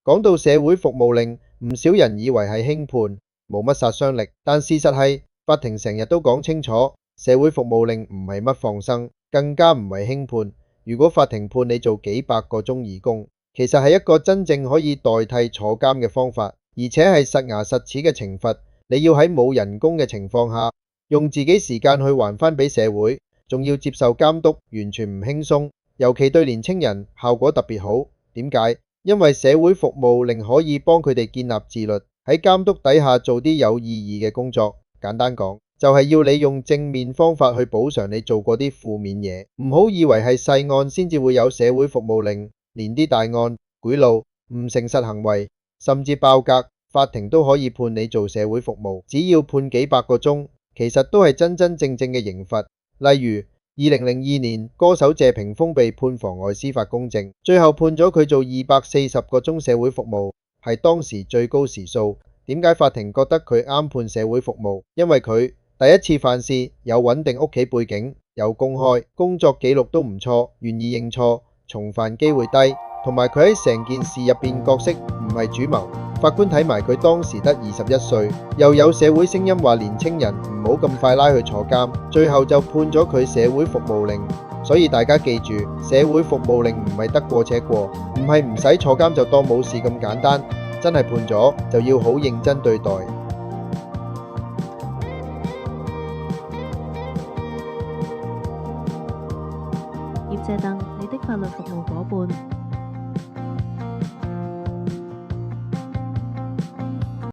講到社會服務令，唔少人以為係輕判，冇乜殺傷力，但事實係法庭成日都講清楚，社會服務令唔係乜放生，更加唔係輕判。如果法庭判你做幾百個鐘義工，其實係一個真正可以代替坐監嘅方法，而且係實牙實齒嘅懲罰。你要喺冇人工嘅情況下，用自己時間去還返俾社會，仲要接受監督，完全唔輕鬆。尤其對年青人效果特別好。點解？因為社會服務令可以幫佢哋建立自律，喺監督底下做啲有意義嘅工作。簡單講，就係要你用正面方法去補償你做過啲負面嘢。唔好以為係細案先至會有社會服務令，連啲大案、賄賂、唔誠實行為，甚至爆格，法庭都可以判你做社會服務。只要判幾百個鐘，其實都係真真正正嘅刑罰。例如2002年，歌手謝霆鋒被判妨礙司法公正，最後判咗佢做240個鐘社會服務，係當時最高時數。點解法庭覺得佢啱判社會服務？因為佢第一次犯事，有穩定屋企背景，有公開工作記錄都唔錯，願意認錯，重犯機會低，同埋佢喺成件事入邊角色唔係主謀。法官睇埋佢當時得21歲，又有社會聲音話年青人唔好咁快拉去坐監，最後就判咗佢社會服務令。所以大家記住，社會服務令唔係得過且過，唔係唔使坐監就當冇事咁簡單，真係判咗就要好認真對待。葉謝鄧，你的法律服務夥伴。